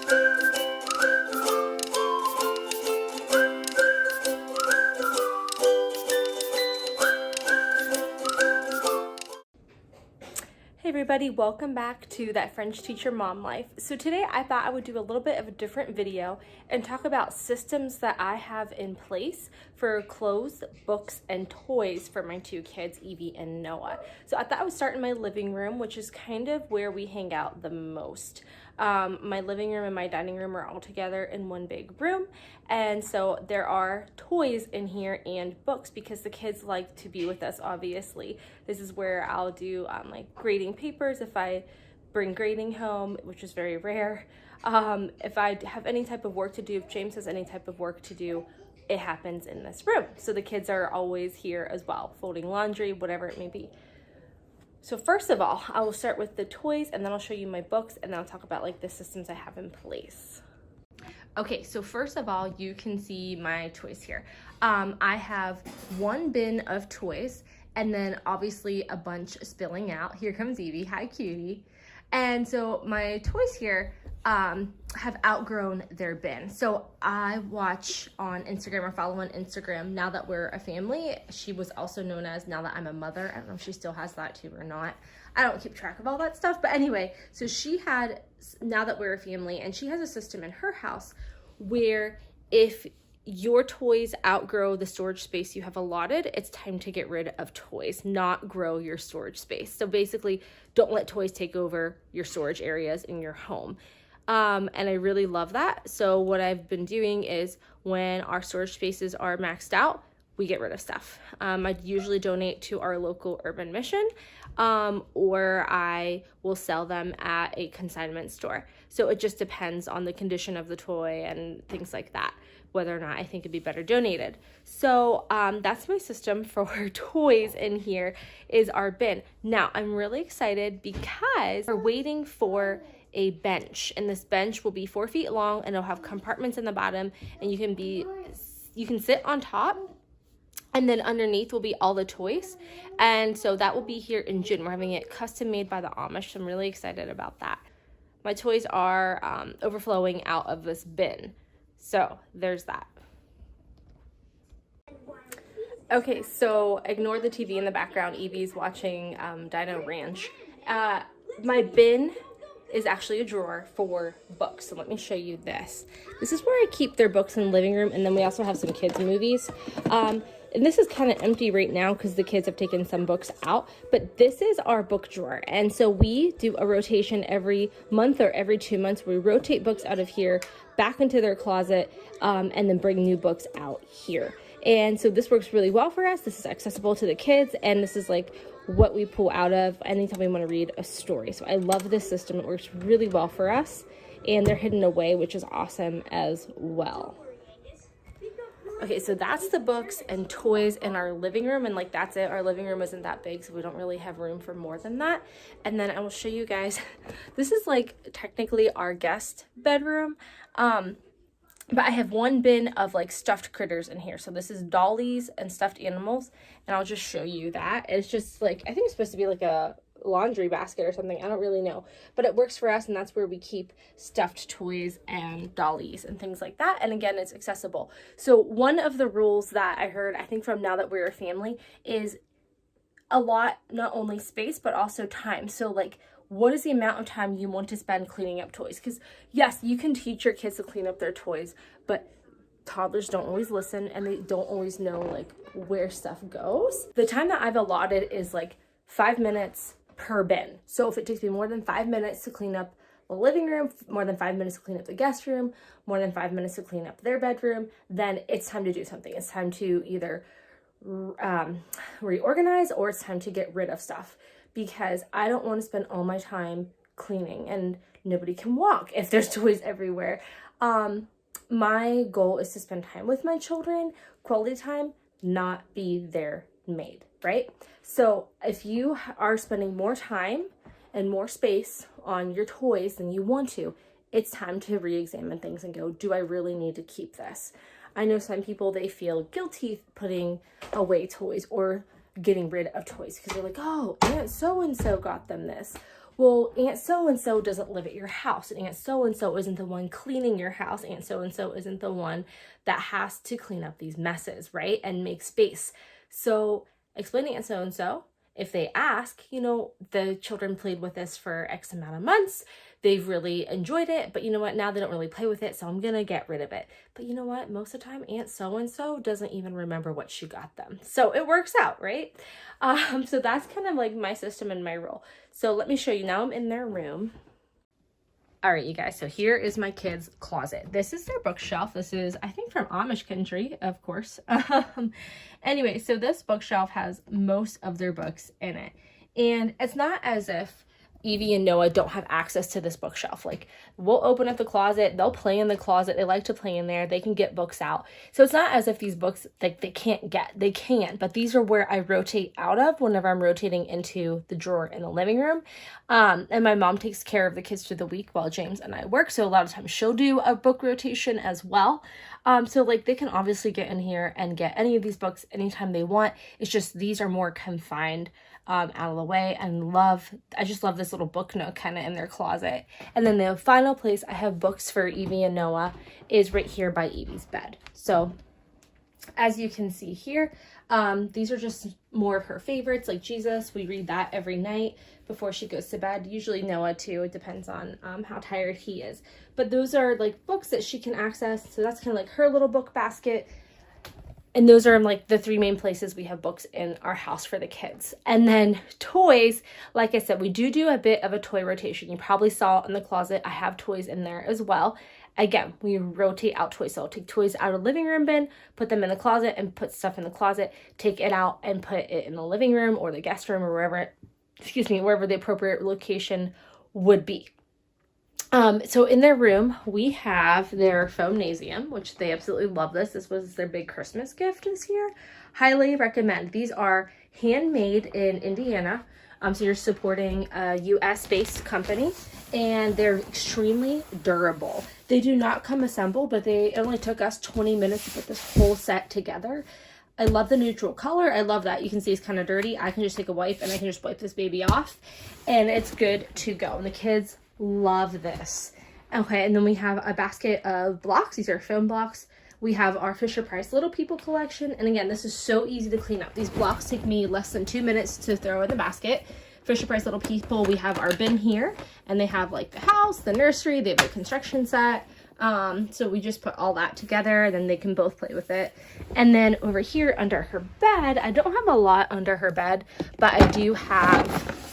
Hey everybody, welcome back to That French Teacher Mom Life. So today I thought I would do a little bit of a different video and talk about systems that I have in place for clothes, books, and toys for my two kids, Evie and Noah. So I thought I would start in my living room, which is kind of where we hang out the most. My living room and my dining room are all together in one big room, and so there are toys in here and books because the kids like to be with us. Obviously, this is where I'll do like grading papers if I bring grading home, which is very rare. If I have any type of work to do, if James has any type of work to do, it happens in this room. So the kids are always here as well, folding laundry, whatever it may be. So first of all, I will start with the toys, and then I'll show you my books, and then I'll talk about like the systems I have in place. Okay, so first of all, you can see my toys here. I have one bin of toys, and then obviously a bunch spilling out. Here comes Evie, hi cutie. And so my toys here have outgrown their bin. So I watch on Instagram or follow on Instagram, Now That We're a Family. She was also known as Now That I'm a Mother. I don't know if she still has that too or not. I don't keep track of all that stuff. But anyway, so she had Now That We're a Family, and she has a system in her house where if your toys outgrow the storage space you have allotted, it's time to get rid of toys, not grow your storage space. So basically, don't let toys take over your storage areas in your home. And I really love that. So what I've been doing is when our storage spaces are maxed out, we get rid of stuff. I usually donate to our local urban mission, or I will sell them at a consignment store. So it just depends on the condition of the toy and things like that, whether or not I think it'd be better donated. So that's my system for toys in here is our bin. Now I'm really excited because we're waiting for a bench, and this bench will be 4 feet long, and it'll have compartments in the bottom, and you can sit on top, and then underneath will be all the toys. And so that will be here in June. We're having it custom made by the Amish, so I'm really excited about that. My toys are overflowing out of this bin. So there's that. Okay, so ignore the TV in the background. Evie's watching Dino Ranch. My bin is actually a drawer for books. So let me show you this. This is where I keep their books in the living room, and then we also have some kids' movies. And this is kind of empty right now because the kids have taken some books out, but this is our book drawer. And so we do a rotation every month or every 2 months. We rotate books out of here back into their closet, and then bring new books out here. And so this works really well for us. This is accessible to the kids, and this is like what we pull out of anytime we want to read a story. So I love this system. It works really well for us, and they're hidden away, which is awesome as well. Okay, so that's the books and toys in our living room, and like that's it. Our living room isn't that big, so we don't really have room for more than that. And then I will show you guys, this is like technically our guest bedroom, but I have one bin of like stuffed critters in here. So this is dollies and stuffed animals, and I'll just show you that. It's just like, I think it's supposed to be like a laundry basket or something. I don't really know, but it works for us, and that's where we keep stuffed toys and dollies and things like that. And again, it's accessible. So one of the rules that I heard, I think from Now That We're a Family, is a lot, not only space, but also time. So like, what is the amount of time you want to spend cleaning up toys? Because yes, you can teach your kids to clean up their toys, but toddlers don't always listen, and they don't always know like where stuff goes. The time that I've allotted is like 5 minutes per bin. So if it takes me more than 5 minutes to clean up the living room, more than 5 minutes to clean up the guest room, more than 5 minutes to clean up their bedroom, then it's time to do something. It's time to either reorganize, or it's time to get rid of stuff, because I don't want to spend all my time cleaning, and nobody can walk if there's toys everywhere. My goal is to spend time with my children, quality time, not be their maid, right? So if you are spending more time and more space on your toys than you want to, it's time to re-examine things and go, do I really need to keep this? I know some people, they feel guilty putting away toys or getting rid of toys because they're like, oh, Aunt so-and-so got them this. well, Aunt so-and-so doesn't live at your house, and Aunt so-and-so isn't the one cleaning your house. Aunt so-and-so isn't the one that has to clean up these messes, right? And make space. So explain to Aunt so-and-so. If they ask, you know, the children played with this for X amount of months. They've really enjoyed it, but you know what? Now they don't really play with it, so I'm gonna get rid of it. But you know what? Most of the time, Aunt so-and-so doesn't even remember what she got them. So it works out, right? So that's kind of like my system and my role. So let me show you. Now I'm in their room. All right, you guys, so here is my kids' closet. This is their bookshelf. This is, I think, from Amish country, of course. Anyway, so this bookshelf has most of their books in it. And it's not as if Evie and Noah don't have access to this bookshelf. Like, we'll open up the closet, they'll play in the closet, they like to play in there, they can get books out. So it's not as if these books, like, they can't get, they can, but these are where I rotate out of whenever I'm rotating into the drawer in the living room. And my mom takes care of the kids through the week while James and I work, so a lot of times she'll do a book rotation as well. So like, they can obviously get in here and get any of these books anytime they want. It's just these are more confined out of the way, and I just love this little book nook kind of in their closet. And then the final place I have books for Evie and Noah is right here by Evie's bed. So as you can see here, these are just more of her favorites, like Jesus. We read that every night before she goes to bed. Usually Noah too. It depends on how tired he is. But those are like books that she can access. So that's kind of like her little book basket. And those are like the three main places we have books in our house for the kids. And then toys, like I said, we do a bit of a toy rotation. You probably saw in the closet, I have toys in there as well. Again, we rotate out toys. So I'll take toys out of the living room bin, put them in the closet, and put stuff in the closet, take it out and put it in the living room or the guest room or wherever, wherever the appropriate location would be. So in their room, we have their Phonasium, which they absolutely love this. This was their big Christmas gift this year. Highly recommend. These are handmade in Indiana. So you're supporting a US-based company, and they're extremely durable. They do not come assembled, but it only took us 20 minutes to put this whole set together. I love the neutral color. I love that. You can see it's kind of dirty. I can just take a wipe and I can just wipe this baby off, and it's good to go. And the kids love this. Okay, and then we have a basket of blocks. These are foam blocks. We have our Fisher-Price Little People collection. And again, this is so easy to clean up. These blocks take me less than 2 minutes to throw in the basket. Fisher-Price Little People, we have our bin here, and they have like the house, the nursery, they have a construction set. So we just put all that together, then they can both play with it. And then over here under her bed, I don't have a lot under her bed, but I do have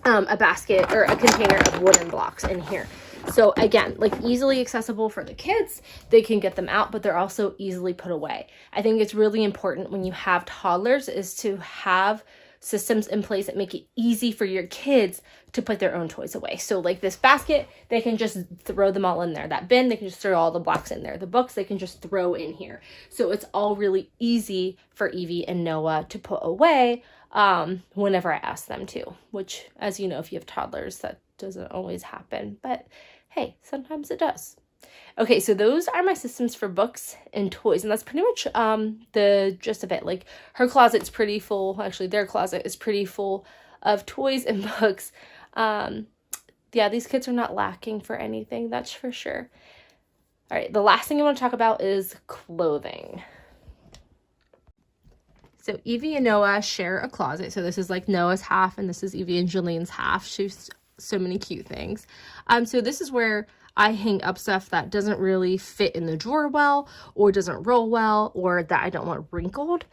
a basket or a container of wooden blocks in here. So again, like easily accessible for the kids. They can get them out, but they're also easily put away. I think it's really important when you have toddlers is to have systems in place that make it easy for your kids to put their own toys away. So like this basket, they can just throw them all in there. That bin, they can just throw all the blocks in there. The books, they can just throw in here. So it's all really easy for Evie and Noah to put away whenever I ask them to, which, as you know, if you have toddlers, that doesn't always happen, but hey, sometimes it does. Okay, so those are my systems for books and toys, and that's pretty much the gist of it. Like, her closet's pretty full. Actually, their closet is pretty full of toys and books. Yeah, these kids are not lacking for anything, that's for sure. All right, the last thing I want to talk about is clothing. So Evie and Noah share a closet. So this is like Noah's half, and this is Evie and Jalene's half. She's so many cute things. So this is where I hang up stuff that doesn't really fit in the drawer well, or doesn't roll well, or that I don't want wrinkled.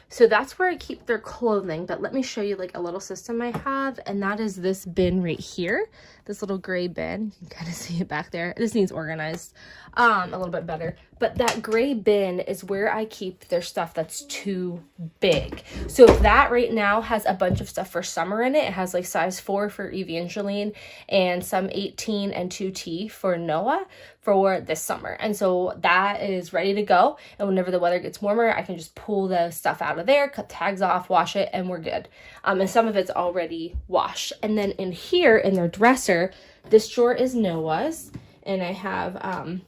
So that's where I keep their clothing. But let me show you like a little system I have, and that is this bin right here. This little gray bin. You can kind of see it back there. This needs organized a little bit better. But that gray bin is where I keep their stuff that's too big. So that right now has a bunch of stuff for summer in it. It has like size 4 for Evie and Jalene, and some 18 and 2T for Noah for this summer. And so that is ready to go. And whenever the weather gets warmer, I can just pull the stuff out of there, cut tags off, wash it, and we're good. And some of it's already washed. And then in here, in their dresser, this drawer is Noah's. And I have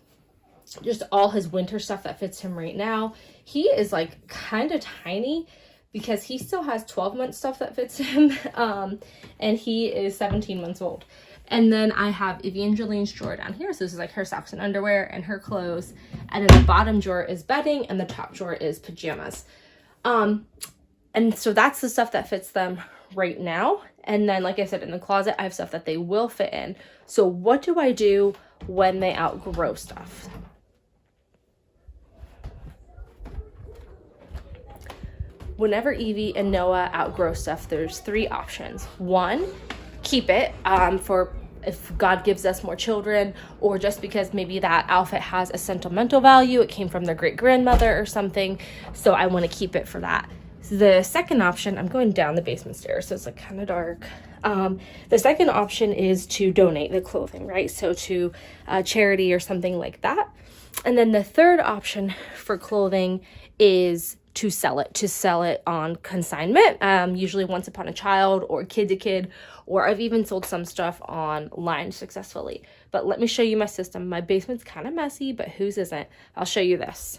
just all his winter stuff that fits him right now. He is like kind of tiny, because he still has 12-month stuff that fits him, and he is 17 months old. And then I have Evangeline's drawer down here. So this is like her socks and underwear and her clothes. And then the bottom drawer is bedding and the top drawer is pajamas. And so that's the stuff that fits them right now. And then, like I said, in the closet, I have stuff that they will fit in. So what do I do when they outgrow stuff? Whenever Evie and Noah outgrow stuff, there's 3 options. 1, keep it for if God gives us more children, or just because maybe that outfit has a sentimental value. It came from their great-grandmother or something, so I want to keep it for that. So the second option, I'm going down the basement stairs, so it's like kind of dark. The second option is to donate the clothing, right? So to charity or something like that. And then the third option for clothing is to sell it on consignment, usually Once Upon a Child or Kid to Kid, or I've even sold some stuff online successfully. But let me show you my system. My basement's kind of messy, but whose isn't? I'll show you this.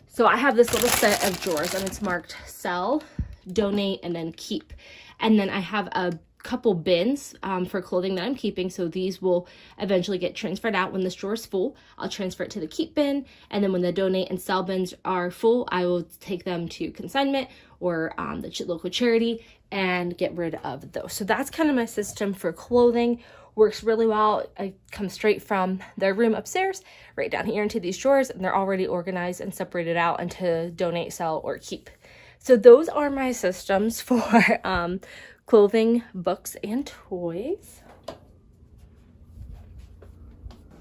So I have this little set of drawers, and it's marked sell, donate, and then keep. And then I have a couple bins for clothing that I'm keeping, so these will eventually get transferred out. When this drawer is full, I'll transfer it to the keep bin, and then when the donate and sell bins are full, I will take them to consignment or the local charity and get rid of those. So that's kind of my system for clothing. Works really well. I come straight from their room upstairs right down here into these drawers, and they're already organized and separated out into donate, sell, or keep. So those are my systems for clothing, books, and toys.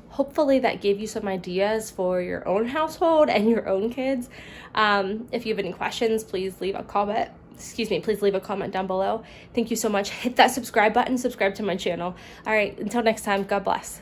Hopefully that gave you some ideas for your own household and your own kids. If you have any questions, please leave a comment. Please leave a comment down below. Thank you so much. Hit that subscribe button, subscribe to my channel. All right, until next time, God bless.